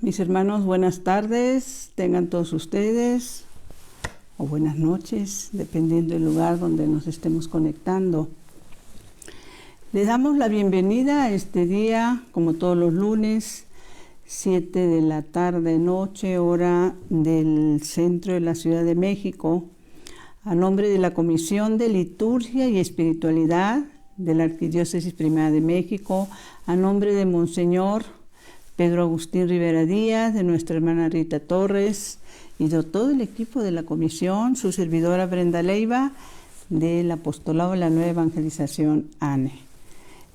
Mis hermanos, buenas tardes, tengan todos ustedes, o buenas noches, dependiendo del lugar donde nos estemos conectando. Les damos la bienvenida a este día, como todos los lunes, 7 de la tarde, noche, hora del centro de la Ciudad de México, a nombre de la Comisión de Liturgia y Espiritualidad de la Arquidiócesis Primada de México, a nombre de Monseñor Pedro Agustín Rivera Díaz, de nuestra hermana Rita Torres y de todo el equipo de la comisión, su servidora Brenda Leiva, del Apostolado de la Nueva Evangelización ANE.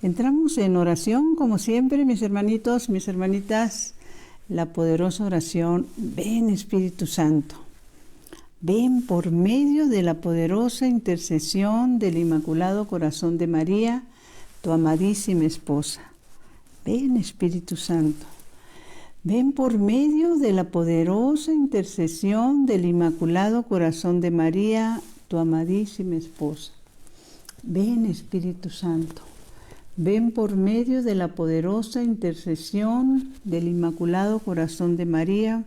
Entramos en oración, como siempre, mis hermanitos, mis hermanitas, la poderosa oración, ven Espíritu Santo, ven por medio de la poderosa intercesión del Inmaculado Corazón de María, tu amadísima esposa. Ven Espíritu Santo, ven por medio de la poderosa intercesión del Inmaculado Corazón de María, tu amadísima esposa. Ven Espíritu Santo, ven por medio de la poderosa intercesión del Inmaculado Corazón de María,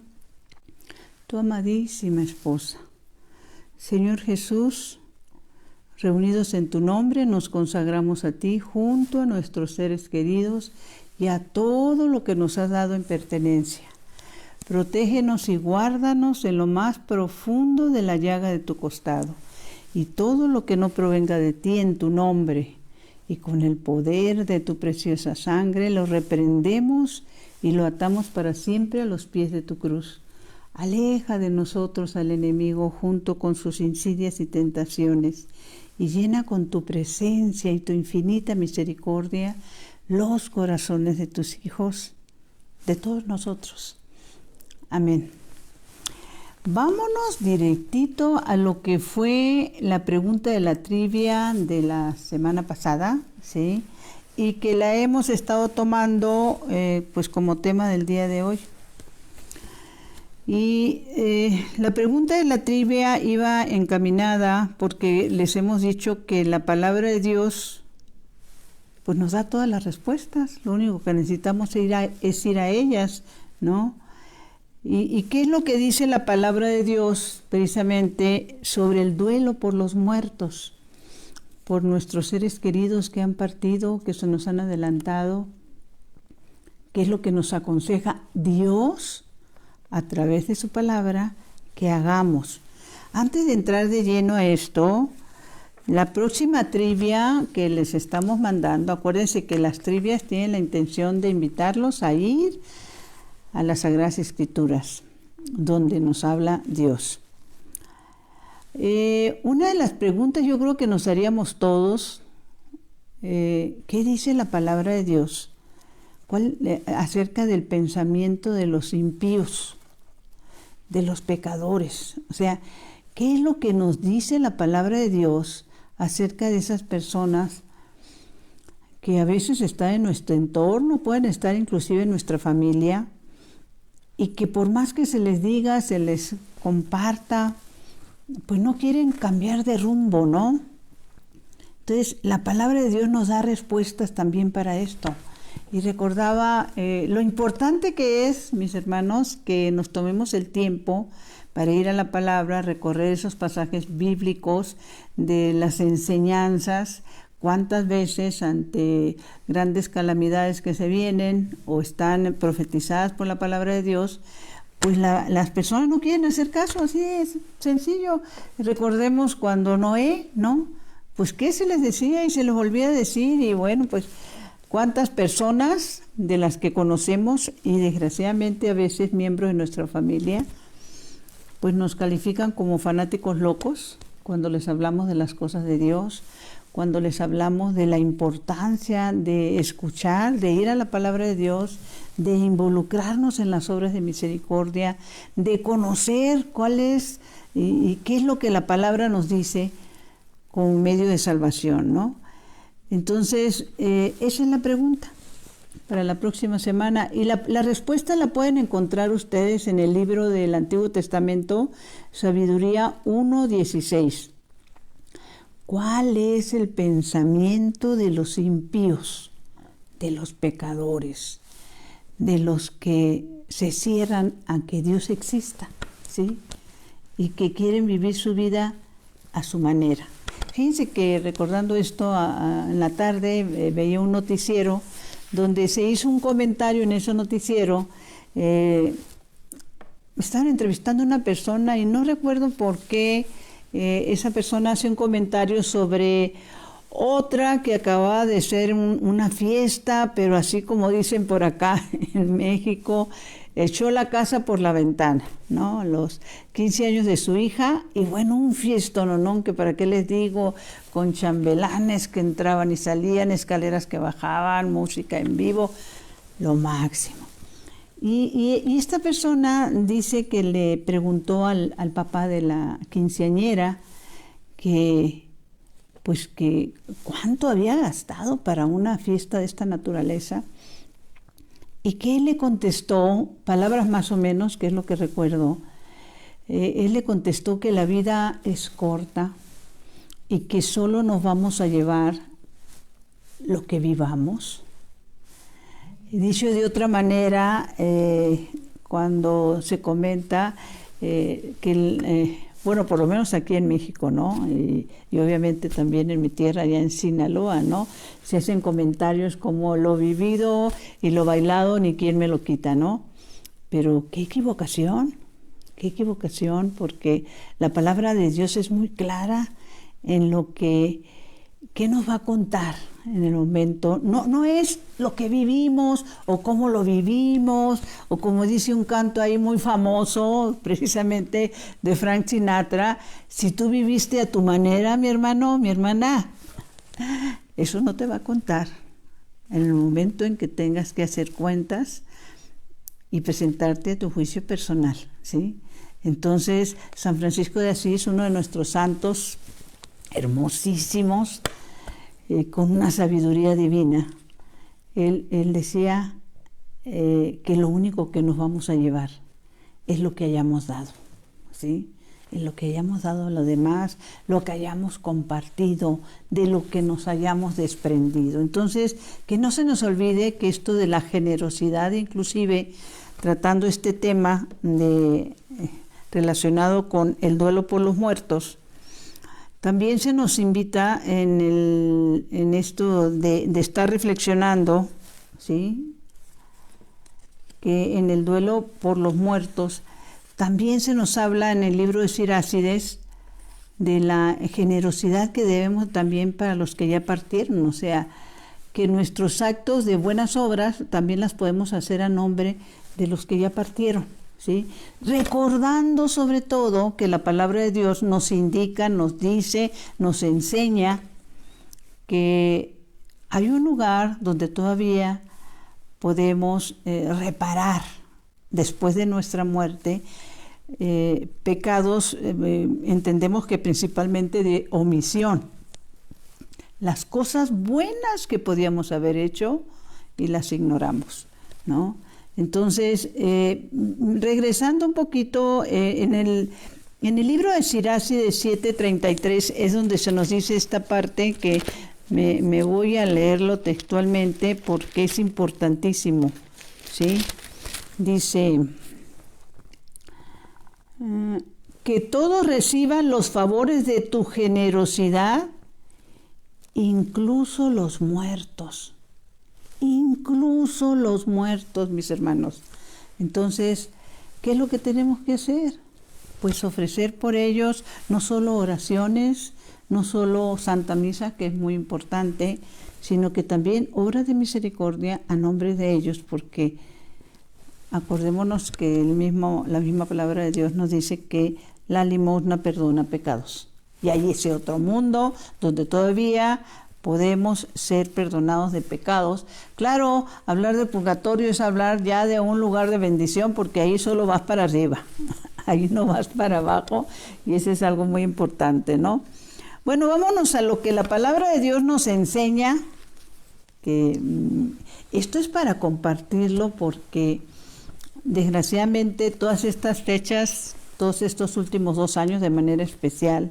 tu amadísima esposa. Señor Jesús, reunidos en tu nombre, nos consagramos a ti junto a nuestros seres queridos y a todo lo que nos has dado en pertenencia. Protégenos y guárdanos en lo más profundo de la llaga de tu costado, y todo lo que no provenga de ti en tu nombre, y con el poder de tu preciosa sangre lo reprendemos y lo atamos para siempre a los pies de tu cruz. Aleja de nosotros al enemigo junto con sus insidias y tentaciones, y llena con tu presencia y tu infinita misericordia los corazones de tus hijos, de todos nosotros. Amén. Vámonos directito a lo que fue la pregunta de la trivia de la semana pasada, ¿sí? Y que la hemos estado tomando pues como tema del día de hoy. Y la pregunta de la trivia iba encaminada porque les hemos dicho que la palabra de Dios pues nos da todas las respuestas. Lo único que necesitamos es ir a ellas, ¿no? ¿Y qué es lo que dice la palabra de Dios precisamente sobre el duelo por los muertos, por nuestros seres queridos que han partido, que se nos han adelantado? ¿Qué es lo que nos aconseja Dios a través de su palabra que hagamos? Antes de entrar de lleno a esto, la próxima trivia que les estamos mandando, acuérdense que las trivias tienen la intención de invitarlos a ir a las Sagradas Escrituras, donde nos habla Dios. Una de las preguntas yo creo que nos haríamos todos, ¿qué dice la palabra de Dios? Acerca del pensamiento de los impíos, de los pecadores. O sea, ¿qué es lo que nos dice la palabra de Dios acerca de esas personas que a veces están en nuestro entorno, pueden estar inclusive en nuestra familia, y que por más que se les diga, se les comparta, pues no quieren cambiar de rumbo, ¿no? Entonces, la palabra de Dios nos da respuestas también para esto. Y recordaba lo importante que es, mis hermanos, que nos tomemos el tiempo para ir a la palabra, recorrer esos pasajes bíblicos de las enseñanzas. Cuántas veces ante grandes calamidades que se vienen o están profetizadas por la palabra de Dios, pues las personas no quieren hacer caso, así es sencillo. Recordemos cuando Noé, ¿no? Pues qué se les decía y se les volvía a decir, y bueno, pues cuántas personas de las que conocemos y desgraciadamente a veces miembros de nuestra familia, pues nos califican como fanáticos locos cuando les hablamos de las cosas de Dios, cuando les hablamos de la importancia de escuchar, de ir a la palabra de Dios, de involucrarnos en las obras de misericordia, de conocer cuál es y qué es lo que la palabra nos dice como medio de salvación, ¿no? Entonces, esa es la pregunta para la próxima semana. Y la respuesta la pueden encontrar ustedes en el libro del Antiguo Testamento, Sabiduría 1:16. ¿Cuál es el pensamiento de los impíos, de los pecadores? de los que se cierran a que Dios exista, ¿sí? Y que quieren vivir su vida a su manera. Fíjense que recordando esto en la tarde veía un noticiero donde se hizo un comentario en ese noticiero. Estaban entrevistando a una persona y no recuerdo por qué esa persona hace un comentario sobre otra que acababa de ser una fiesta, pero así como dicen por acá en México, echó la casa por la ventana, ¿no? Los 15 años de su hija, y bueno, un fiestón, ¿no? Que para qué les digo, con chambelanes que entraban y salían, escaleras que bajaban, música en vivo, lo máximo. Y esta persona dice que le preguntó al papá de la quinceañera que cuánto había gastado para una fiesta de esta naturaleza, y que él le contestó, palabras más o menos, que es lo que recuerdo, él le contestó que la vida es corta y que solo nos vamos a llevar lo que vivamos. Dicho de otra manera, cuando se comenta bueno, por lo menos aquí en México, ¿no? Y obviamente también en mi tierra, allá en Sinaloa, ¿no? Se hacen comentarios como lo vivido y lo bailado, ni quién me lo quita, ¿no? Pero qué equivocación, porque la palabra de Dios es muy clara en lo que nos va a contar en el momento. No es lo que vivimos o cómo lo vivimos, o como dice un canto ahí muy famoso, precisamente de Frank Sinatra, si tú viviste a tu manera, mi hermano, mi hermana, eso no te va a contar en el momento en que tengas que hacer cuentas y presentarte a tu juicio personal, ¿sí? Entonces, San Francisco de Asís, uno de nuestros santos hermosísimos, con una sabiduría divina, él decía que lo único que nos vamos a llevar es lo que hayamos dado, ¿sí? Es lo que hayamos dado a los demás, lo que hayamos compartido, de lo que nos hayamos desprendido. Entonces, que no se nos olvide que esto de la generosidad, inclusive tratando este tema relacionado con el duelo por los muertos, también se nos invita en esto de estar reflexionando, ¿sí? Que en el duelo por los muertos también se nos habla en el libro de Sirácides de la generosidad que debemos también para los que ya partieron, o sea, que nuestros actos de buenas obras también las podemos hacer a nombre de los que ya partieron, ¿sí? Recordando sobre todo que la palabra de Dios nos indica, nos dice, nos enseña que hay un lugar donde todavía podemos reparar después de nuestra muerte pecados, entendemos que principalmente de omisión, las cosas buenas que podíamos haber hecho y las ignoramos, ¿no? Entonces, regresando un poquito, en el libro de Sirácides 7:33 es donde se nos dice esta parte que me voy a leerlo textualmente porque es importantísimo, ¿sí? Dice, que todos reciban los favores de tu generosidad, incluso los muertos. Incluso los muertos, mis hermanos. Entonces, ¿qué es lo que tenemos que hacer? Pues ofrecer por ellos no solo oraciones, no solo Santa Misa, que es muy importante, sino que también obra de misericordia a nombre de ellos, porque acordémonos que la misma palabra de Dios nos dice que la limosna perdona pecados. Y hay ese otro mundo donde todavía podemos ser perdonados de pecados. Claro, hablar de purgatorio es hablar ya de un lugar de bendición, porque ahí solo vas para arriba, ahí no vas para abajo, y eso es algo muy importante, ¿no? Bueno, vámonos a lo que la palabra de Dios nos enseña, que esto es para compartirlo, porque desgraciadamente todas estas fechas, todos estos últimos 2 años de manera especial,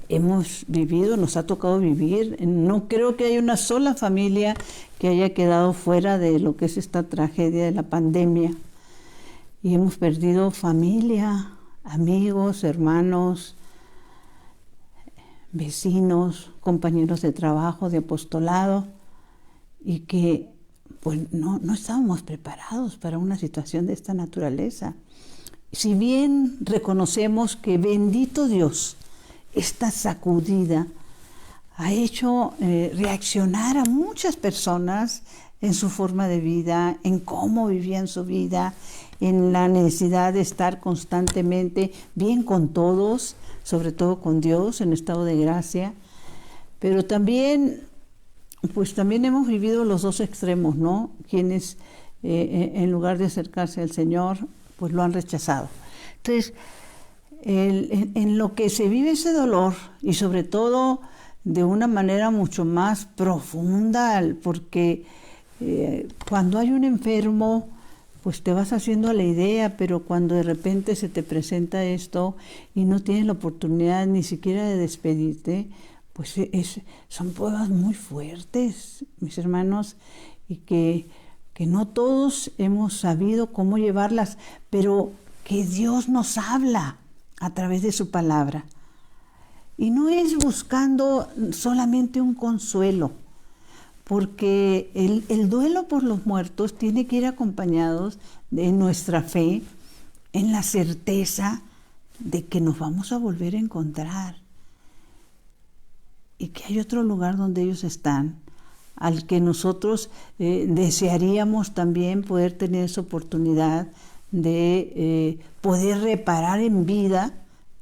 hemos vivido, nos ha tocado vivir. No creo que haya una sola familia que haya quedado fuera de lo que es esta tragedia de la pandemia. Y hemos perdido familia, amigos, hermanos, vecinos, compañeros de trabajo, de apostolado, y que pues no estábamos preparados para una situación de esta naturaleza. Si bien reconocemos que bendito Dios, esta sacudida ha hecho reaccionar a muchas personas en su forma de vida, en cómo vivían su vida, en la necesidad de estar constantemente bien con todos, sobre todo con Dios, en estado de gracia. Pero también, pues también hemos vivido los dos extremos, ¿no? Quienes en lugar de acercarse al Señor, pues lo han rechazado. Entonces, en lo que se vive ese dolor, y sobre todo de una manera mucho más profunda, porque cuando hay un enfermo, pues te vas haciendo la idea, pero cuando de repente se te presenta esto y no tienes la oportunidad ni siquiera de despedirte, pues son pruebas muy fuertes, mis hermanos, y que no todos hemos sabido cómo llevarlas, pero que Dios nos habla a través de su palabra. Y no es buscando solamente un consuelo, porque el duelo por los muertos tiene que ir acompañado de nuestra fe en la certeza de que nos vamos a volver a encontrar y que hay otro lugar donde ellos están, al que nosotros desearíamos también poder tener esa oportunidad de poder reparar en vida,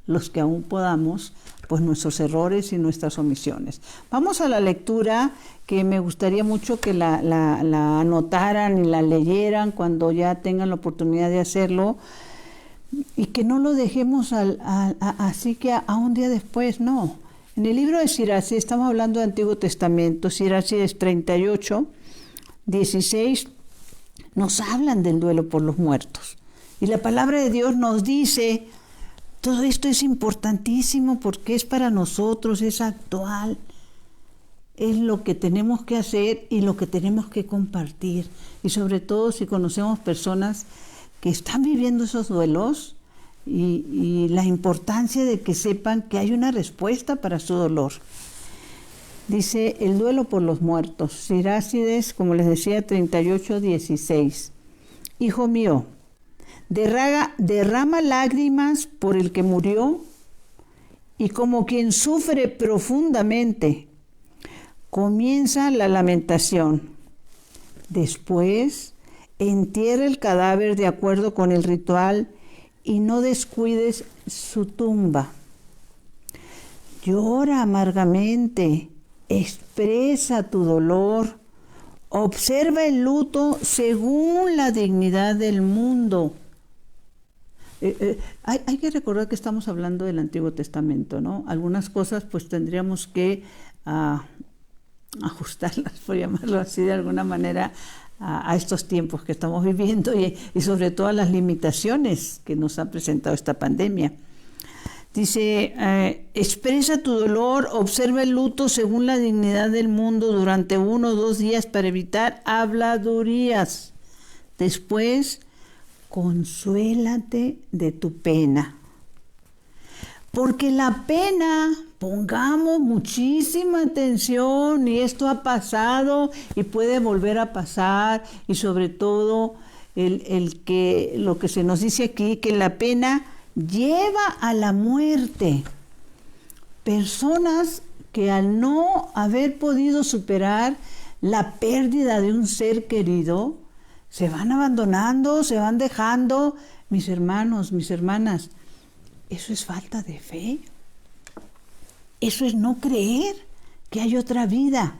los que aún podamos, pues nuestros errores y nuestras omisiones. Vamos a la lectura, que me gustaría mucho que la anotaran y la leyeran cuando ya tengan la oportunidad de hacerlo, y que no lo dejemos así que a un día después, no. En el libro de Sirach, estamos hablando de Antiguo Testamento, Sirach 38, 16, nos hablan del duelo por los muertos. Y la palabra de Dios nos dice, todo esto es importantísimo porque es para nosotros, es actual, es lo que tenemos que hacer y lo que tenemos que compartir. Y sobre todo si conocemos personas que están viviendo esos duelos, y la importancia de que sepan que hay una respuesta para su dolor. Dice, el duelo por los muertos. Sirácides, como les decía, 38, 16. Hijo mío, derrama lágrimas por el que murió, y como quien sufre profundamente, comienza la lamentación. Después, entierra el cadáver de acuerdo con el ritual y no descuides su tumba. Llora amargamente, expresa tu dolor, observa el luto según la dignidad del mundo. Hay que recordar que estamos hablando del Antiguo Testamento, ¿no? Algunas cosas pues tendríamos que ajustarlas, por llamarlo así de alguna manera, a estos tiempos que estamos viviendo y sobre todo a las limitaciones que nos ha presentado esta pandemia. Dice, expresa tu dolor, observa el luto según la dignidad del mundo durante 1 o 2 días para evitar habladurías. Después, consuélate de tu pena. Porque la pena, pongamos muchísima atención, y esto ha pasado y puede volver a pasar, y sobre todo lo que se nos dice aquí, que la pena lleva a la muerte. Personas que al no haber podido superar la pérdida de un ser querido, se van abandonando, se van dejando. Mis hermanos, mis hermanas, eso es falta de fe. Eso es no creer que hay otra vida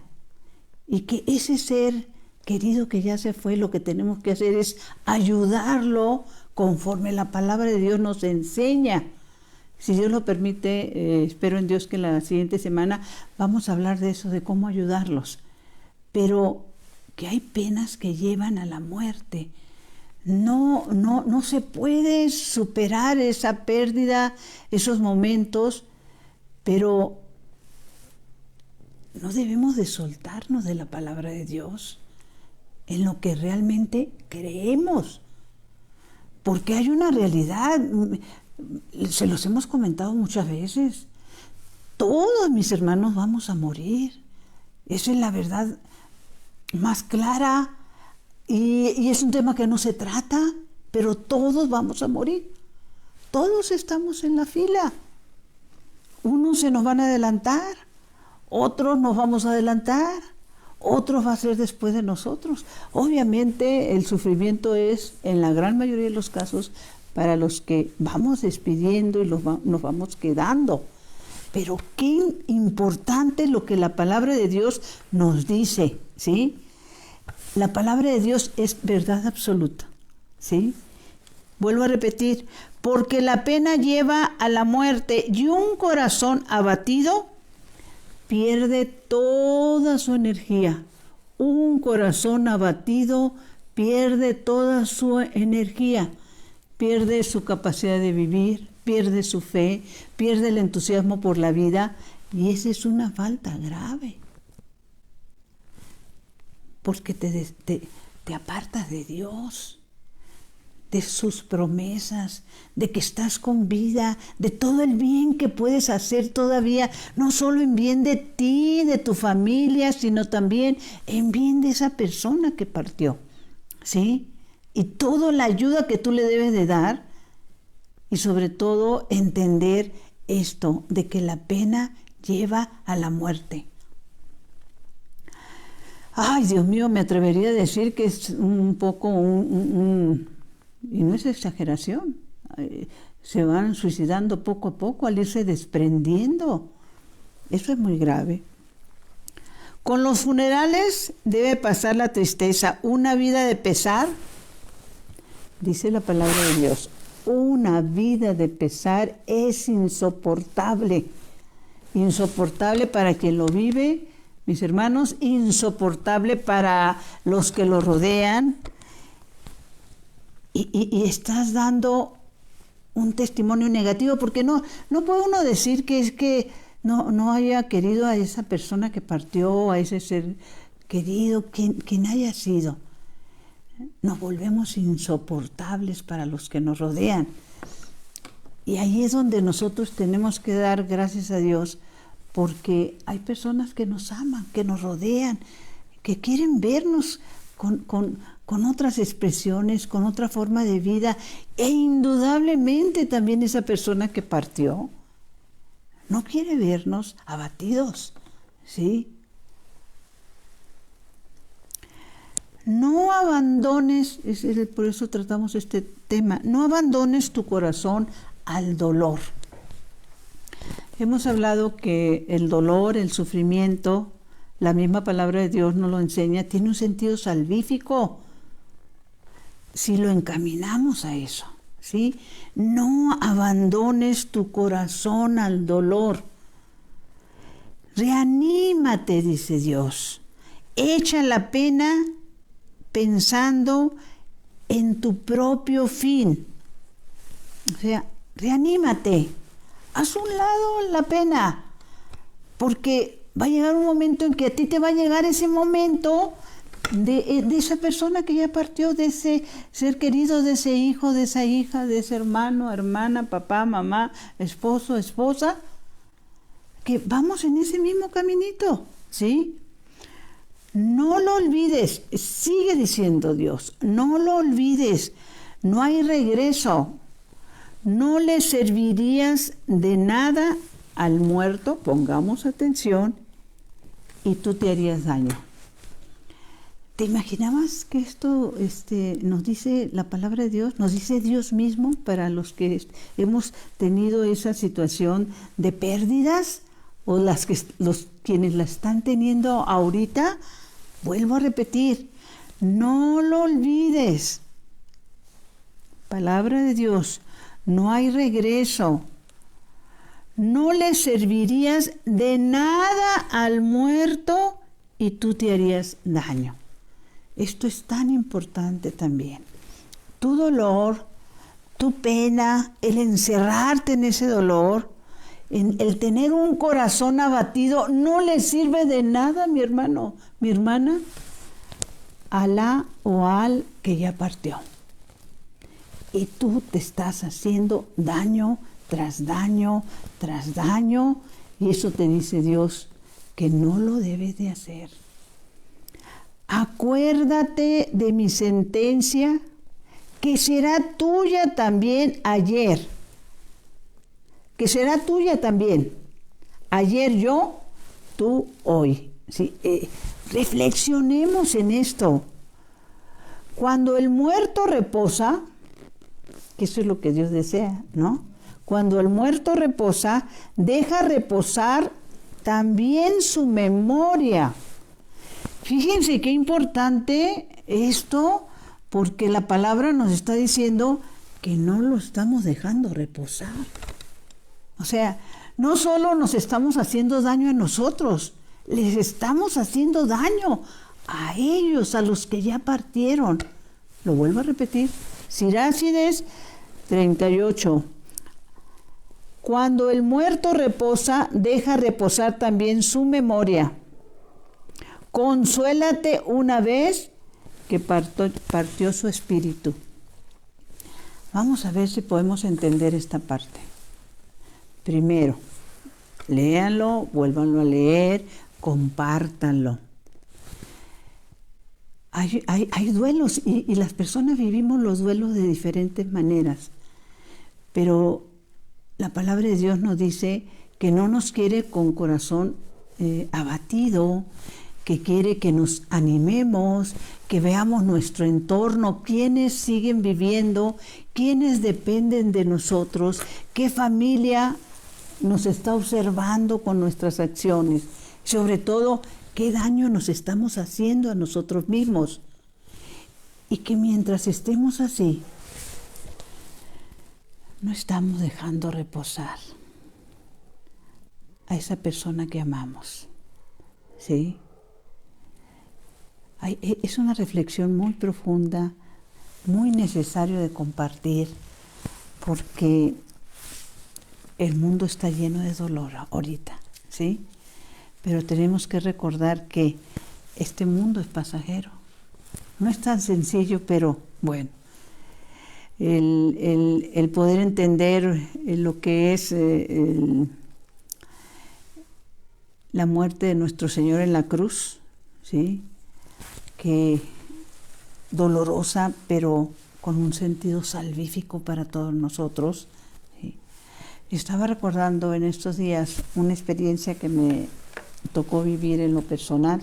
y que ese ser querido que ya se fue, lo que tenemos que hacer es ayudarlo conforme la palabra de Dios nos enseña. Si Dios lo permite, espero en Dios que la siguiente semana vamos a hablar de eso, de cómo ayudarlos. Pero que hay penas que llevan a la muerte. No se puede superar esa pérdida, esos momentos, Pero no debemos de soltarnos de la palabra de Dios, en lo que realmente creemos. Porque hay una realidad, se los hemos comentado muchas veces, todos mis hermanos vamos a morir. Esa es la verdad más clara y es un tema que no se trata, pero todos vamos a morir. Todos estamos en la fila. Unos se nos van a adelantar, otros nos vamos a adelantar, otros va a ser después de nosotros. Obviamente el sufrimiento es, en la gran mayoría de los casos, para los que vamos despidiendo y nos vamos quedando. Pero qué importante lo que la palabra de Dios nos dice, ¿sí? La palabra de Dios es verdad absoluta, ¿sí? Vuelvo a repetir, porque la pena lleva a la muerte y un corazón abatido pierde toda su energía. Un corazón abatido pierde toda su energía, pierde su capacidad de vivir, pierde su fe, pierde el entusiasmo por la vida, y esa es una falta grave. Porque te apartas de Dios, de sus promesas, de que estás con vida, de todo el bien que puedes hacer todavía, no solo en bien de ti, de tu familia, sino también en bien de esa persona que partió, ¿sí? Y toda la ayuda que tú le debes de dar, y sobre todo entender esto, de que la pena lleva a la muerte. Ay, Dios mío, me atrevería a decir que es un poco y no es exageración, se van suicidando poco a poco al irse desprendiendo. Eso es muy grave. Con los funerales debe pasar la tristeza, una vida de pesar, dice la palabra de Dios. Una vida de pesar es insoportable, insoportable para quien lo vive, mis hermanos, insoportable para los que lo rodean. Y estás dando un testimonio negativo, porque no puede uno decir que es que no haya querido a esa persona que partió, a ese ser querido, quien haya sido. Nos volvemos insoportables para los que nos rodean. Y ahí es donde nosotros tenemos que dar gracias a Dios, porque hay personas que nos aman, que nos rodean, que quieren vernos con otras expresiones, con otra forma de vida, e indudablemente también esa persona que partió no quiere vernos abatidos, ¿sí? No abandones, por eso tratamos este tema, no abandones tu corazón al dolor. Hemos hablado que el dolor, el sufrimiento, la misma palabra de Dios nos lo enseña, tiene un sentido salvífico si lo encaminamos a eso, ¿sí? No abandones tu corazón al dolor. Reanímate, dice Dios. Echa la pena pensando en tu propio fin. O sea, reanímate. Haz un lado la pena, porque va a llegar un momento en que a ti te va a llegar ese momento de esa persona que ya partió, de ese ser querido, de ese hijo, de esa hija, de ese hermano, hermana, papá, mamá, esposo, esposa, que vamos en ese mismo caminito, ¿sí? No lo olvides, sigue diciendo Dios, no lo olvides, no hay regreso, no le servirías de nada al muerto, pongamos atención, y tú te harías daño. ¿Te imaginabas que esto nos dice la palabra de Dios? Nos dice Dios mismo para los que hemos tenido esa situación de pérdidas, o quienes la están teniendo ahorita. Vuelvo a repetir, no lo olvides. Palabra de Dios, no hay regreso. No le servirías de nada al muerto y tú te harías daño. Esto es tan importante también. Tu dolor, tu pena, el encerrarte en ese dolor, El tener un corazón abatido no le sirve de nada, mi hermano, mi hermana, Alá o al que ya partió. Y tú te estás haciendo daño tras daño, tras daño, y eso te dice Dios que no lo debes de hacer. Acuérdate de mi sentencia, que será tuya también ayer. Que será tuya también. Ayer yo, tú hoy. ¿Sí? Reflexionemos en esto. Cuando el muerto reposa, que eso es lo que Dios desea, ¿no? Cuando el muerto reposa, deja reposar también su memoria. Fíjense qué importante esto, porque la palabra nos está diciendo que no lo estamos dejando reposar. O sea, no solo nos estamos haciendo daño a nosotros, les estamos haciendo daño a ellos, a los que ya partieron. Lo vuelvo a repetir. Sirácides 38. Cuando el muerto reposa, deja reposar también su memoria. Consuélate una vez que partió su espíritu. Vamos a ver si podemos entender esta parte. Primero, léanlo, vuélvanlo a leer, compártanlo. Hay duelos y las personas vivimos los duelos de diferentes maneras, pero la palabra de Dios nos dice que no nos quiere con corazón abatido, que quiere que nos animemos, que veamos nuestro entorno, quiénes siguen viviendo, quiénes dependen de nosotros, qué familia nos está observando con nuestras acciones, sobre todo qué daño nos estamos haciendo a nosotros mismos. Y que mientras estemos así, no estamos dejando reposar a esa persona que amamos. ¿Sí? Es una reflexión muy profunda, muy necesario de compartir, porque el mundo está lleno de dolor ahorita, ¿sí? Pero tenemos que recordar que este mundo es pasajero. No es tan sencillo, pero bueno. El poder entender lo que es la muerte de nuestro Señor en la cruz, ¿sí? Que dolorosa, pero con un sentido salvífico para todos nosotros. ¿Sí? Estaba recordando en estos días una experiencia que me tocó vivir en lo personal.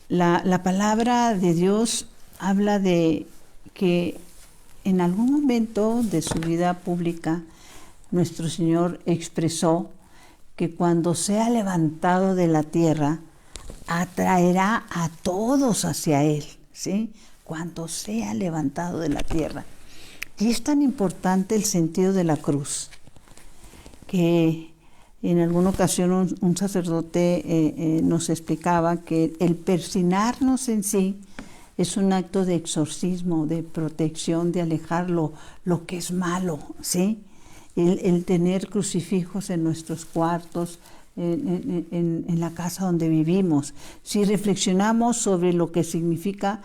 La palabra de Dios habla de que en algún momento de su vida pública nuestro Señor expresó que cuando sea levantado de la tierra atraerá a todos hacia Él, ¿sí? Cuando sea levantado de la tierra. Y es tan importante el sentido de la cruz, que en alguna ocasión un sacerdote nos explicaba que el persignarnos en sí es un acto de exorcismo, de protección, de alejar lo que es malo, ¿sí? El tener crucifijos en nuestros cuartos, en la casa donde vivimos. Si reflexionamos sobre lo que significa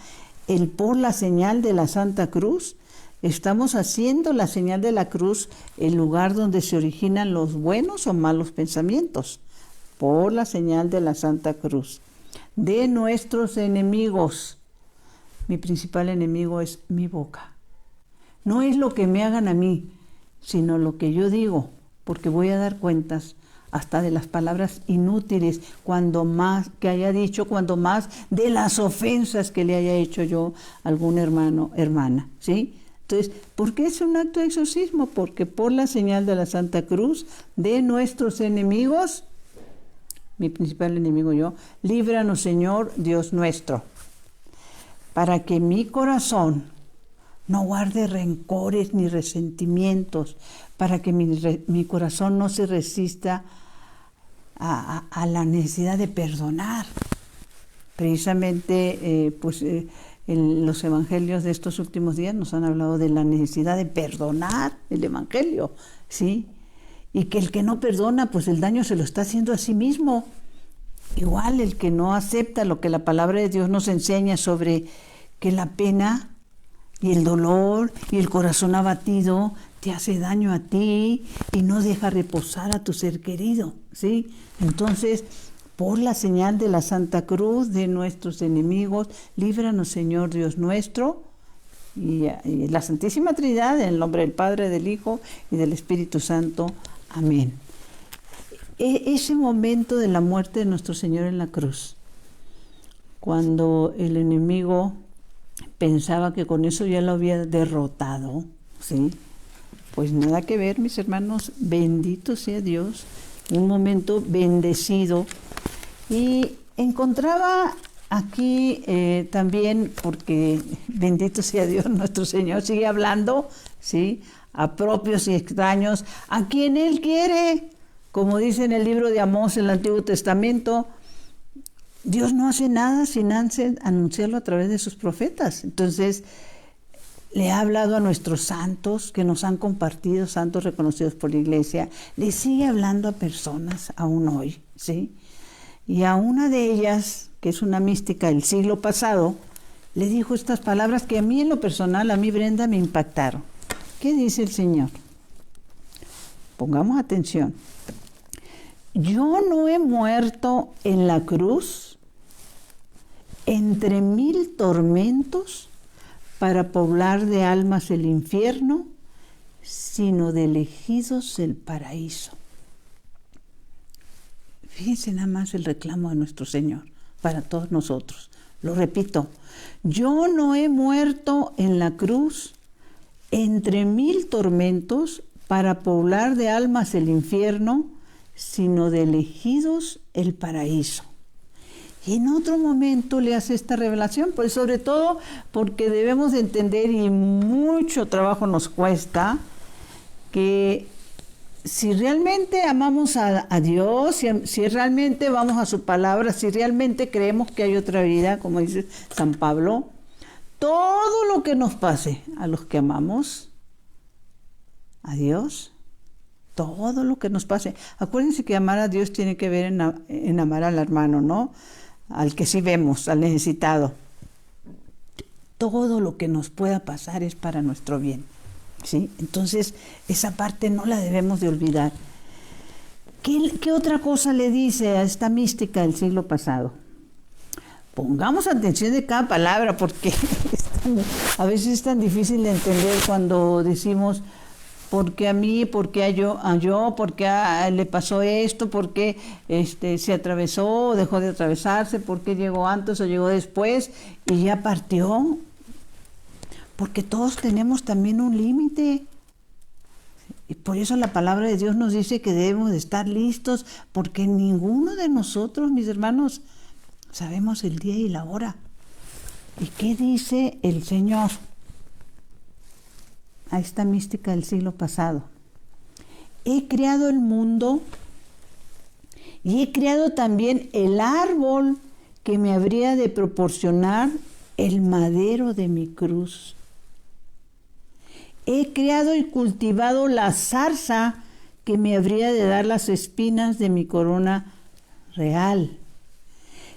el por la señal de la Santa Cruz, estamos haciendo la señal de la cruz el lugar donde se originan los buenos o malos pensamientos, por la señal de la Santa Cruz. De nuestros enemigos, mi principal enemigo es mi boca. No es lo que me hagan a mí, sino lo que yo digo, porque voy a dar cuentas hasta de las palabras inútiles, cuando más que haya dicho, cuando más de las ofensas que le haya hecho yo a algún hermano, hermana, ¿sí? Entonces, ¿por qué es un acto de exorcismo? Porque por la señal de la Santa Cruz de nuestros enemigos, mi principal enemigo yo, líbranos, Señor, Dios nuestro, para que mi corazón no guarde rencores ni resentimientos, para que mi corazón no se resista a la necesidad de perdonar. Precisamente, los evangelios de estos últimos días nos han hablado de la necesidad de perdonar, el evangelio, ¿sí? Y que el que no perdona, pues el daño se lo está haciendo a sí mismo. Igual el que no acepta lo que la palabra de Dios nos enseña sobre que la pena y el dolor y el corazón abatido te hace daño a ti y no deja reposar a tu ser querido, ¿sí? Entonces, por la señal de la Santa Cruz de nuestros enemigos, líbranos, Señor Dios nuestro, y la Santísima Trinidad, en el nombre del Padre, del Hijo y del Espíritu Santo. Amén. Ese momento de la muerte de nuestro Señor en la cruz, cuando el enemigo pensaba que con eso ya lo había derrotado, ¿sí? Pues nada que ver, mis hermanos, bendito sea Dios, un momento bendecido. Y encontraba aquí también, porque bendito sea Dios, nuestro Señor sigue hablando, ¿sí? A propios y extraños, a quien Él quiere, como dice en el libro de Amós en el Antiguo Testamento. Dios no hace nada sin antes anunciarlo a través de sus profetas. Entonces, le ha hablado a nuestros santos que nos han compartido, santos reconocidos por la Iglesia. Le sigue hablando a personas aún hoy, ¿sí? Y a una de ellas, que es una mística del siglo pasado, le dijo estas palabras que a mí en lo personal, a mí Brenda, me impactaron. ¿Qué dice el Señor? Pongamos atención. Yo no he muerto en la cruz entre 1000 tormentos para poblar de almas el infierno, sino de elegidos el paraíso. Fíjense nada más el reclamo de nuestro Señor para todos nosotros. Lo repito, yo no he muerto en la cruz entre 1000 tormentos para poblar de almas el infierno, sino de elegidos el paraíso. Y en otro momento le hace esta revelación, pues sobre todo porque debemos de entender, y mucho trabajo nos cuesta, que si realmente amamos a Dios, si realmente vamos a su palabra, si realmente creemos que hay otra vida, como dice San Pablo, todo lo que nos pase a los que amamos a Dios, todo lo que nos pase. Acuérdense que amar a Dios tiene que ver en amar al hermano, ¿no? Al que sí vemos, al necesitado. Todo lo que nos pueda pasar es para nuestro bien, ¿sí? Entonces, esa parte no la debemos de olvidar. ¿Qué otra cosa le dice a esta mística del siglo pasado? Pongamos atención de cada palabra, porque a veces es tan difícil de entender cuando decimos, ¿por qué a mí? ¿Por qué a yo? ¿Por qué le pasó esto? ¿Por qué se atravesó o dejó de atravesarse? ¿Por qué llegó antes o llegó después y ya partió? Porque todos tenemos también un límite. Y por eso la palabra de Dios nos dice que debemos de estar listos, porque ninguno de nosotros, mis hermanos, sabemos el día y la hora. ¿Y qué dice el Señor a esta mística del siglo pasado? He creado el mundo y he creado también el árbol que me habría de proporcionar el madero de mi cruz. He creado y cultivado la zarza que me habría de dar las espinas de mi corona real.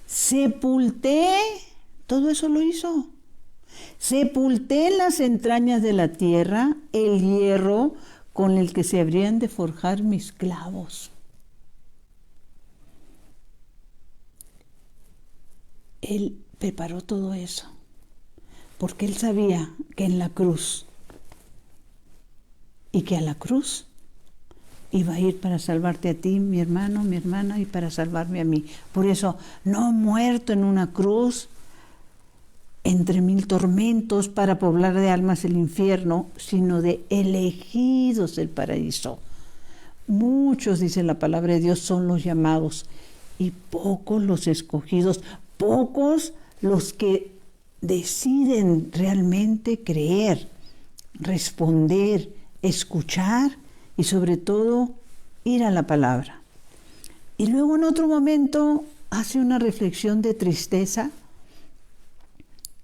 Sepulté, todo eso lo hizo. Sepulté en las entrañas de la tierra el hierro con el que se habrían de forjar mis clavos. Él preparó todo eso, porque Él sabía que en la cruz, y que a la cruz iba a ir para salvarte a ti, mi hermano, mi hermana, y para salvarme a mí. Por eso, no muerto en una cruz, entre 1000 tormentos para poblar de almas el infierno, sino de elegidos el paraíso. Muchos, dice la palabra de Dios, son los llamados y pocos los escogidos, pocos los que deciden realmente creer, responder, escuchar y sobre todo ir a la palabra. Y luego, en otro momento, hace una reflexión de tristeza,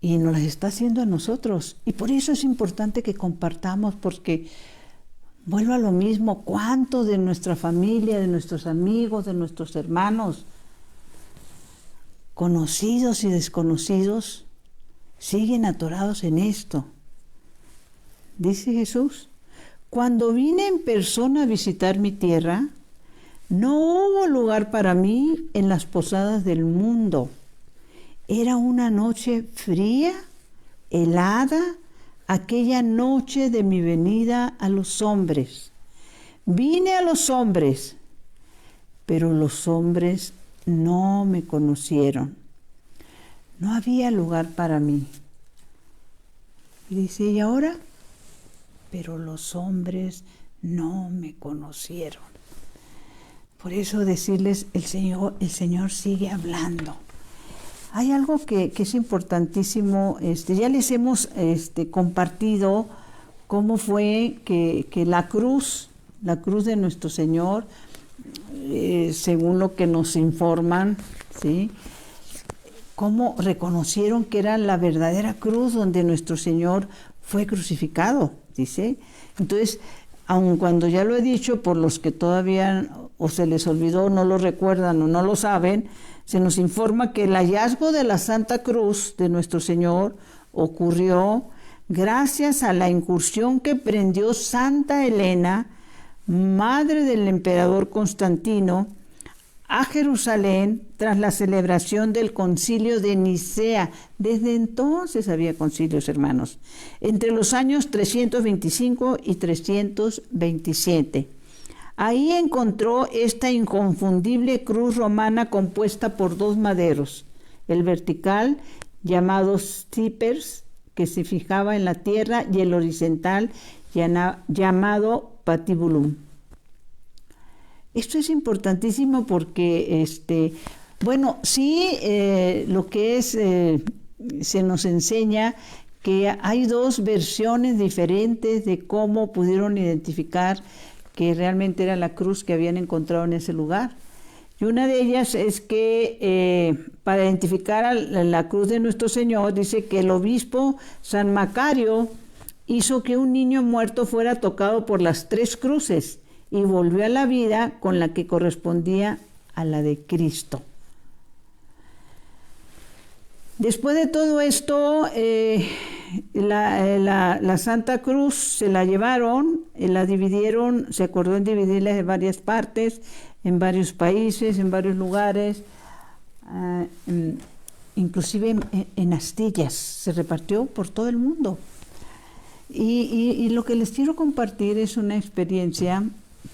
y nos las está haciendo a nosotros. Y por eso es importante que compartamos, porque vuelvo a lo mismo, cuánto de nuestra familia, de nuestros amigos, de nuestros hermanos, conocidos y desconocidos, siguen atorados en esto. Dice Jesús, cuando vine en persona a visitar mi tierra, no hubo lugar para mí en las posadas del mundo. Era una noche fría, helada, aquella noche de mi venida a los hombres. Vine a los hombres, pero los hombres no me conocieron. No había lugar para mí. Y dice, ¿y ahora? Pero los hombres no me conocieron. Por eso decirles, el Señor sigue hablando. Hay algo que es importantísimo, ya les hemos compartido cómo fue que la cruz de nuestro Señor, según lo que nos informan, ¿sí?, cómo reconocieron que era la verdadera cruz donde nuestro Señor fue crucificado, dice. Entonces, aun cuando ya lo he dicho, por los que todavía o se les olvidó, no lo recuerdan o no lo saben, se nos informa que el hallazgo de la Santa Cruz de nuestro Señor ocurrió gracias a la incursión que emprendió Santa Elena, madre del emperador Constantino, a Jerusalén tras la celebración del concilio de Nicea. Desde entonces había concilios, hermanos, entre los años 325 y 327. Ahí encontró esta inconfundible cruz romana compuesta por dos maderos, el vertical, llamado stipers, que se fijaba en la tierra, y el horizontal, llamado patibulum. Esto es importantísimo porque, lo que es, se nos enseña que hay dos versiones diferentes de cómo pudieron identificar que realmente era la cruz que habían encontrado en ese lugar. Y una de ellas es que para identificar a la cruz de nuestro Señor, dice que el obispo San Macario hizo que un niño muerto fuera tocado por las tres cruces y volvió a la vida con la que correspondía a la de Cristo. Después de todo esto, la Santa Cruz se la llevaron, la dividieron, se acordó en dividirla en varias partes, en varios países, en varios lugares, inclusive en astillas, se repartió por todo el mundo. Y lo que les quiero compartir es una experiencia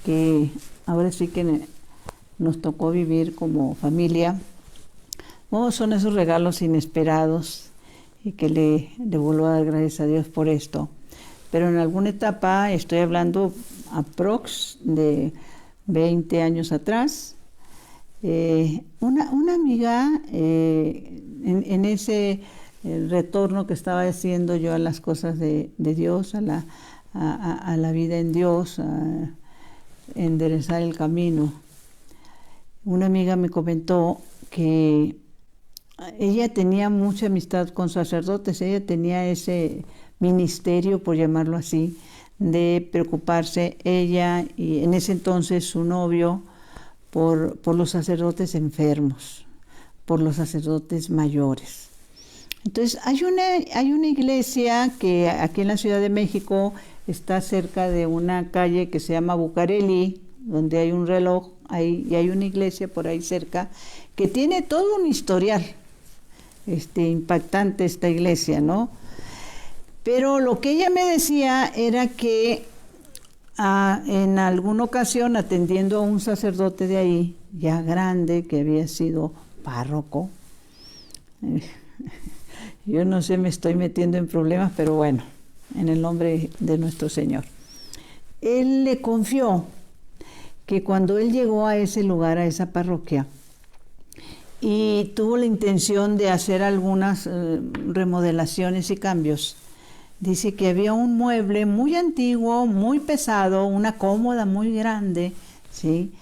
que ahora sí que nos tocó vivir como familia. Son esos regalos inesperados y que le vuelvo a dar gracias a Dios por esto. Pero en alguna etapa, estoy hablando aprox de 20 años atrás, una amiga en ese retorno que estaba haciendo yo a las cosas de Dios, a la vida en Dios, a enderezar el camino, una amiga me comentó que ella tenía mucha amistad con sacerdotes, ella tenía ese ministerio, por llamarlo así, de preocuparse, ella y en ese entonces su novio, por los sacerdotes enfermos, por los sacerdotes mayores. Entonces hay una iglesia que aquí en la Ciudad de México está cerca de una calle que se llama Bucareli, donde hay un reloj, y hay una iglesia por ahí cerca, que tiene todo un historial. Impactante esta iglesia, ¿no? Pero lo que ella me decía era que en alguna ocasión, atendiendo a un sacerdote de ahí, ya grande, que había sido párroco, yo no sé, me estoy metiendo en problemas, pero bueno, en el nombre de nuestro Señor. Él le confió que cuando él llegó a ese lugar, a esa parroquia, y tuvo la intención de hacer algunas remodelaciones y cambios, dice que había un mueble muy antiguo, muy pesado, una cómoda muy grande, ¿sí?,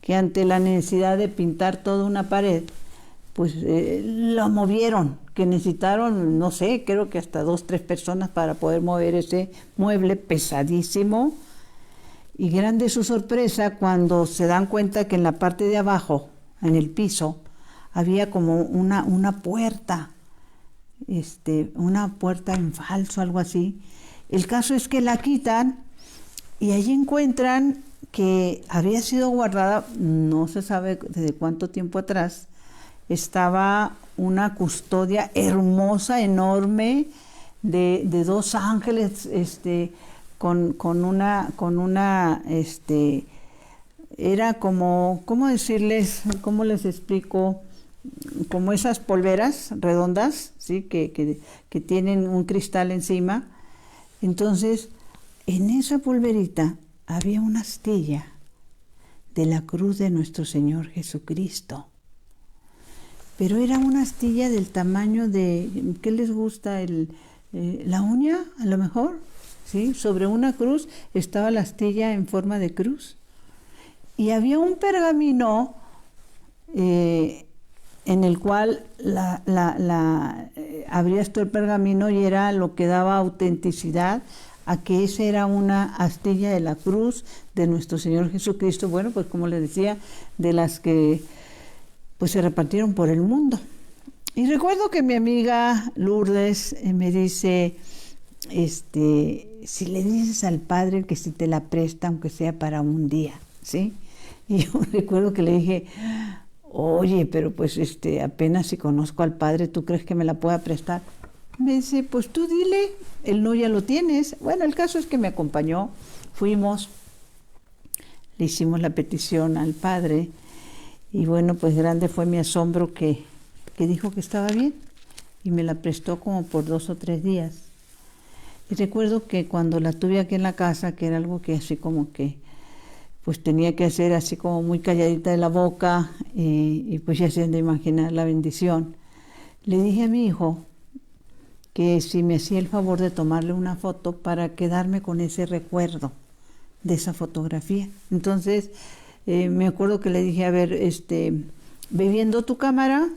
que ante la necesidad de pintar toda una pared, pues lo movieron, que necesitaron, no sé, creo que hasta 2, 3 personas para poder mover ese mueble pesadísimo. Y grande su sorpresa cuando se dan cuenta que en la parte de abajo, en el piso, había como una puerta, una puerta en falso, algo así. El caso es que la quitan y allí encuentran que había sido guardada, no se sabe desde cuánto tiempo atrás, estaba una custodia hermosa, enorme, de 2 ángeles, con una, era como, ¿cómo decirles? ¿Cómo les explico? Como esas polveras redondas, ¿sí? que tienen un cristal encima. Entonces, en esa polverita había una astilla de la cruz de nuestro Señor Jesucristo. Pero era una astilla del tamaño de, ¿qué les gusta? La uña, a lo mejor, ¿sí? Sobre una cruz estaba la astilla en forma de cruz. Y había un pergamino en el cual abrías tú el pergamino y era lo que daba autenticidad a que esa era una astilla de la cruz de nuestro Señor Jesucristo. Bueno, pues como les decía, de las que pues se repartieron por el mundo. Y recuerdo que mi amiga Lourdes me dice, si le dices al Padre que si te la presta, aunque sea para un día, ¿sí? Y yo recuerdo que le dije, oye, pero pues apenas si conozco al Padre, ¿tú crees que me la pueda prestar? Me dice, pues tú dile, el no ya lo tienes. Bueno, el caso es que me acompañó, fuimos, le hicimos la petición al Padre, y bueno, pues grande fue mi asombro que dijo que estaba bien, y me la prestó como por 2 o 3 días. Y recuerdo que cuando la tuve aquí en la casa, que era algo que así como que pues tenía que hacer así como muy calladita de la boca, y pues ya se han de imaginar la bendición, le dije a mi hijo que si me hacía el favor de tomarle una foto para quedarme con ese recuerdo de esa fotografía. Entonces me acuerdo que le dije, a ver, ve viendo tu cámara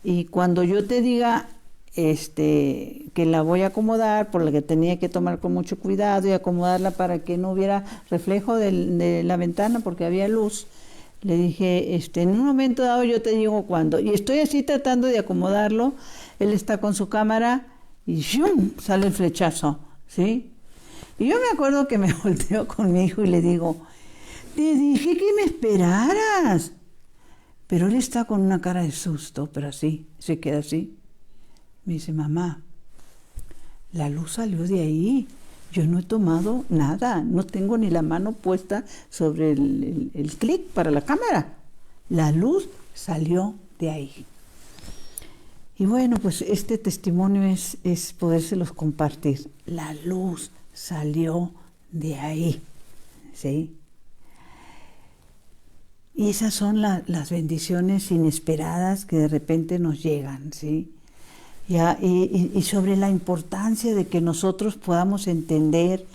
y cuando yo te diga que la voy a acomodar, por la que tenía que tomar con mucho cuidado y acomodarla para que no hubiera reflejo de la ventana porque había luz, le dije, en un momento dado yo te digo cuándo. Y estoy así tratando de acomodarlo, él está con su cámara y ¡shum!, sale el flechazo, ¿sí? Y yo me acuerdo que me volteo con mi hijo y le digo, te dije que me esperaras. Pero él está con una cara de susto, pero así, se queda así. Me dice, mamá, la luz salió de ahí. Yo no he tomado nada, no tengo ni la mano puesta sobre el clic para la cámara. La luz salió de ahí. Y bueno, pues este testimonio es podérselos compartir. La luz salió de ahí, ¿sí? Y esas son las bendiciones inesperadas que de repente nos llegan, ¿sí? Y sobre la importancia de que nosotros podamos entender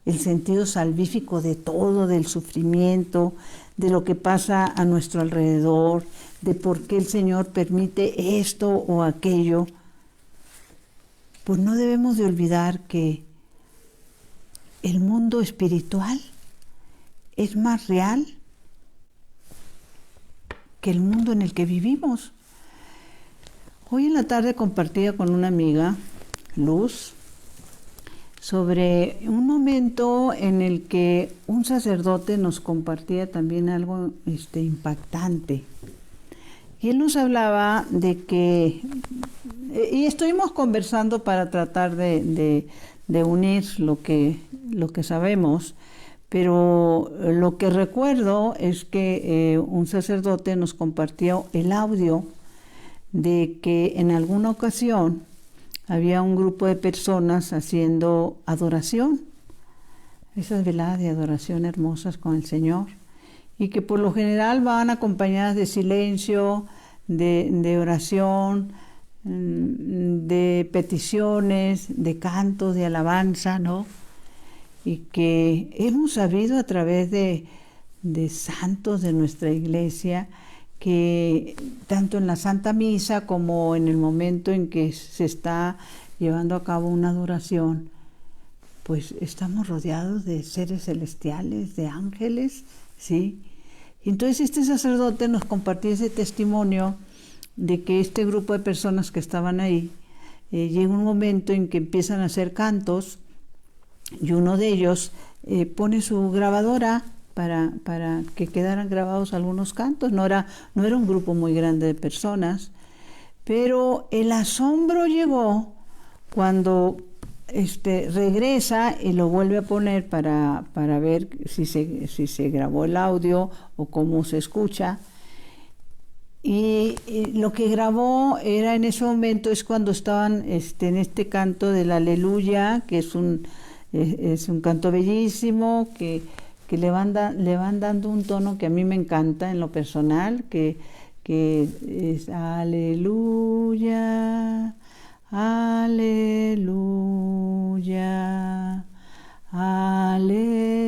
el sentido salvífico de todo, del sufrimiento, de lo que pasa a nuestro alrededor, de por qué el Señor permite esto o aquello, pues no debemos de olvidar que el mundo espiritual es más real que el mundo en el que vivimos. Hoy en la tarde compartía con una amiga, Luz, sobre un momento en el que un sacerdote nos compartía también algo impactante. Y él nos hablaba de que, y estuvimos conversando para tratar de unir lo que sabemos, pero lo que recuerdo es que un sacerdote nos compartió el audio de que en alguna ocasión había un grupo de personas haciendo adoración, esas veladas de adoración hermosas con el Señor, y que por lo general van acompañadas de silencio, de oración, de peticiones, de cantos, de alabanza, ¿no? Y que hemos sabido a través de santos de nuestra iglesia que tanto en la Santa Misa como en el momento en que se está llevando a cabo una adoración, pues estamos rodeados de seres celestiales, de ángeles, ¿sí? Y entonces este sacerdote nos compartía ese testimonio de que este grupo de personas que estaban ahí, llega un momento en que empiezan a hacer cantos y uno de ellos pone su grabadora para que quedaran grabados algunos cantos. No era un grupo muy grande de personas, pero el asombro llegó cuando regresa y lo vuelve a poner para ver si se grabó el audio o cómo se escucha. Y lo que grabó era en ese momento es cuando estaban en este canto del Aleluya, que es un canto bellísimo, que le van dando un tono que a mí me encanta en lo personal, que es Aleluya, Aleluya, Aleluya.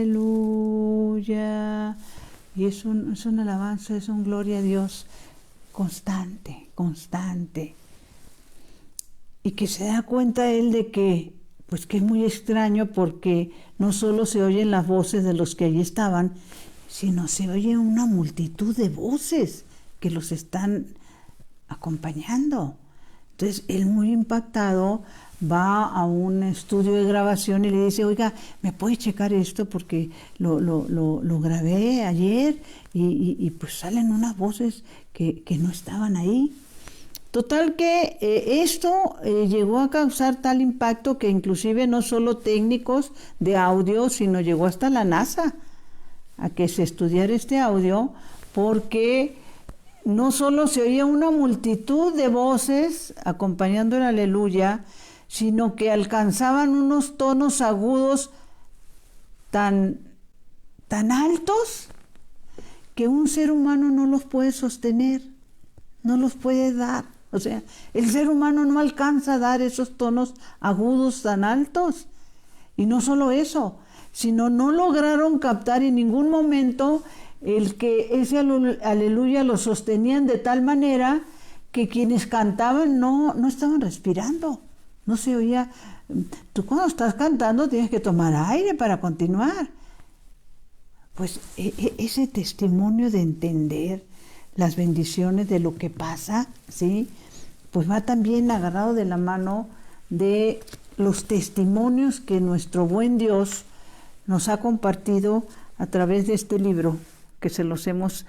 Y es una alabanza, es un gloria a Dios constante, constante. Y que se da cuenta él de que es muy extraño, porque no solo se oyen las voces de los que allí estaban, sino se oye una multitud de voces que los están acompañando. Entonces él, muy impactado, va a un estudio de grabación y le dice: oiga, ¿me puede checar esto? Porque lo grabé ayer y pues salen unas voces que no estaban ahí. Total que esto llegó a causar tal impacto que inclusive no solo técnicos de audio, sino llegó hasta la NASA a que se estudiara este audio, porque no solo se oía una multitud de voces acompañando el Aleluya, sino que alcanzaban unos tonos agudos tan altos que un ser humano no los puede sostener, no los puede dar. O sea, el ser humano no alcanza a dar esos tonos agudos tan altos. Y no solo eso, sino no lograron captar en ningún momento el que ese Aleluya lo sostenían de tal manera que quienes cantaban no estaban respirando. No se oía. Tú cuando estás cantando tienes que tomar aire para continuar. Pues ese testimonio de entender las bendiciones de lo que pasa, ¿sí? Pues va también agarrado de la mano de los testimonios que nuestro buen Dios nos ha compartido a través de este libro, que se los hemos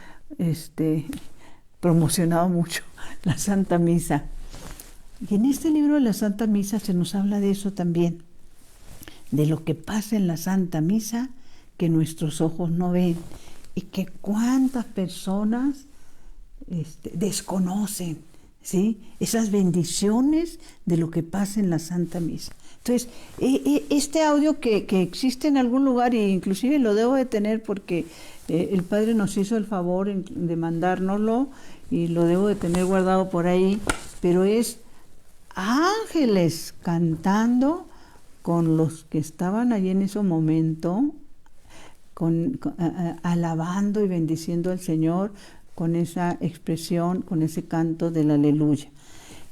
promocionado mucho, la Santa Misa. Y en este libro de la Santa Misa se nos habla de eso también, de lo que pasa en la Santa Misa que nuestros ojos no ven, y que cuántas personas desconocen, ¿sí? Esas bendiciones de lo que pasa en la Santa Misa. Entonces, este audio que existe en algún lugar, e inclusive lo debo de tener porque el Padre nos hizo el favor de mandárnoslo, y lo debo de tener guardado por ahí, pero es ángeles cantando con los que estaban allí en ese momento, alabando y bendiciendo al Señor, con esa expresión, con ese canto del Aleluya.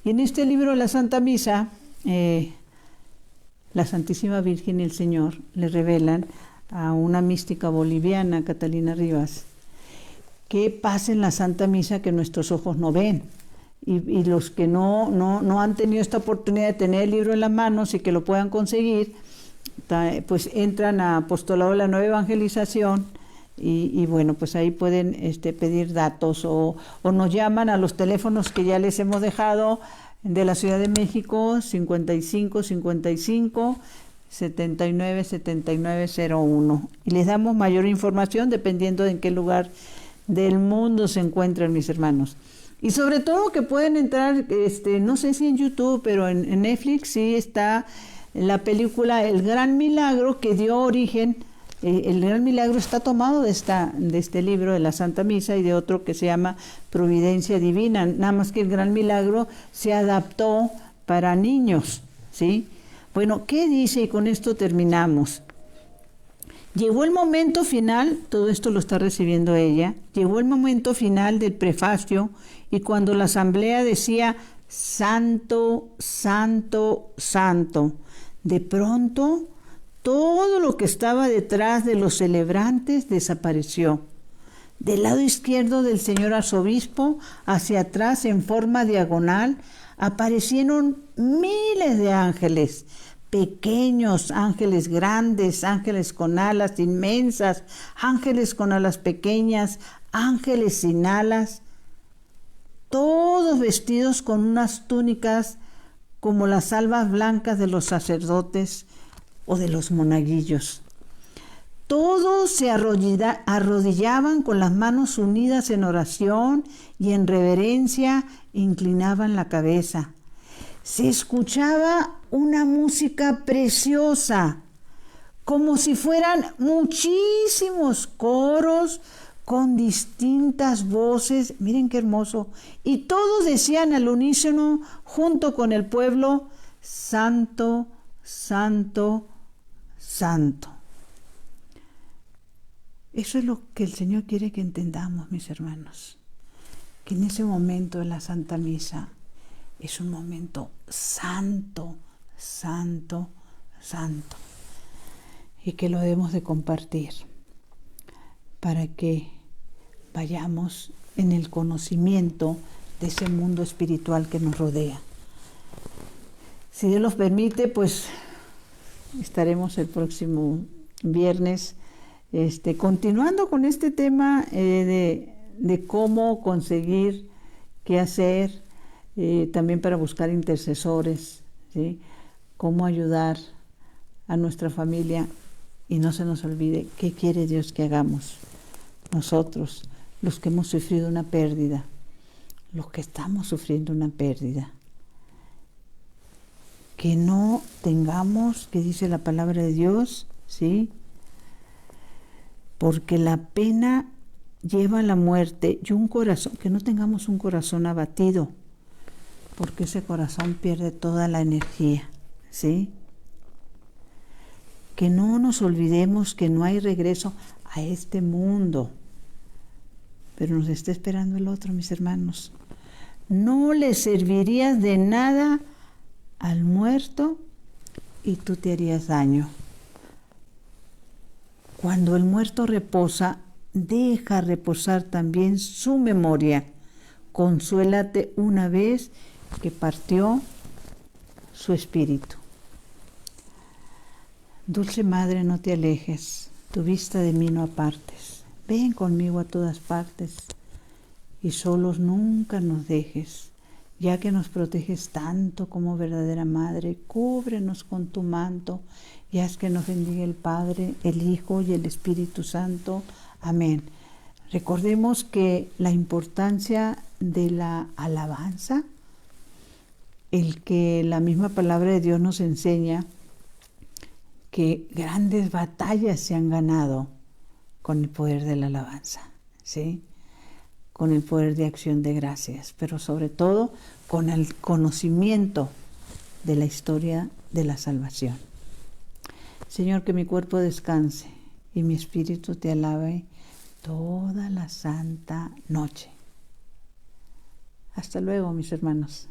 Y en este libro de la Santa Misa, la Santísima Virgen y el Señor le revelan a una mística boliviana, Catalina Rivas, qué pasa en la Santa Misa que nuestros ojos no ven. Y los que no han tenido esta oportunidad de tener el libro en las manos y que lo puedan conseguir, pues entran a Apostolado de la Nueva Evangelización, y bueno, pues ahí pueden pedir datos, o nos llaman a los teléfonos que ya les hemos dejado de la Ciudad de México: 55 55 79 79 01, y les damos mayor información dependiendo de en qué lugar del mundo se encuentran, mis hermanos. Y sobre todo que pueden entrar, no sé si en YouTube, pero en Netflix sí está la película El Gran Milagro, que dio origen. El Gran Milagro está tomado de este libro de la Santa Misa y de otro que se llama Providencia Divina, nada más que El Gran Milagro se adaptó para niños, ¿sí? Bueno, ¿qué dice? Y con esto terminamos. Llegó el momento final, todo esto lo está recibiendo ella, llegó el momento final del prefacio y cuando la asamblea decía santo, santo, santo, de pronto todo lo que estaba detrás de los celebrantes desapareció. Del lado izquierdo del señor arzobispo, hacia atrás en forma diagonal, aparecieron miles de ángeles, pequeños, ángeles grandes, ángeles con alas inmensas, ángeles con alas pequeñas, ángeles sin alas, todos vestidos con unas túnicas como las albas blancas de los sacerdotes o de los monaguillos. Todos se arrodillaban con las manos unidas en oración y en reverencia inclinaban la cabeza. Se escuchaba una música preciosa, como si fueran muchísimos coros con distintas voces. Miren qué hermoso. Y todos decían al unísono, junto con el pueblo, santo, santo, santo. Eso es lo que el Señor quiere que entendamos, mis hermanos. Que en ese momento de la Santa Misa es un momento santo, santo, santo. Y que lo debemos de compartir para que vayamos en el conocimiento de ese mundo espiritual que nos rodea. Si Dios los permite, pues estaremos el próximo viernes continuando con este tema de cómo conseguir, qué hacer, también para buscar intercesores, ¿sí? Cómo ayudar a nuestra familia y no se nos olvide qué quiere Dios que hagamos nosotros, los que hemos sufrido una pérdida, los que estamos sufriendo una pérdida. Que no tengamos, que dice la palabra de Dios, ¿sí? Porque la pena lleva a la muerte y un corazón, que no tengamos un corazón abatido, porque ese corazón pierde toda la energía, ¿sí? Que no nos olvidemos que no hay regreso a este mundo, pero nos está esperando el otro, mis hermanos. No le servirías de nada al muerto y tú te harías daño. Cuando el muerto reposa, deja reposar también su memoria. Consuélate una vez que partió su espíritu. Dulce Madre, no te alejes, tu vista de mí no apartes. Ven conmigo a todas partes y solos nunca nos dejes. Ya que nos proteges tanto como verdadera Madre, cúbrenos con tu manto y haz que nos bendiga el Padre, el Hijo y el Espíritu Santo. Amén. Recordemos que la importancia de la alabanza, el que la misma palabra de Dios nos enseña que grandes batallas se han ganado con el poder de la alabanza, ¿sí? Con el poder de acción de gracias, pero sobre todo con el conocimiento de la historia de la salvación. Señor, que mi cuerpo descanse y mi espíritu te alabe toda la santa noche. Hasta luego, mis hermanos.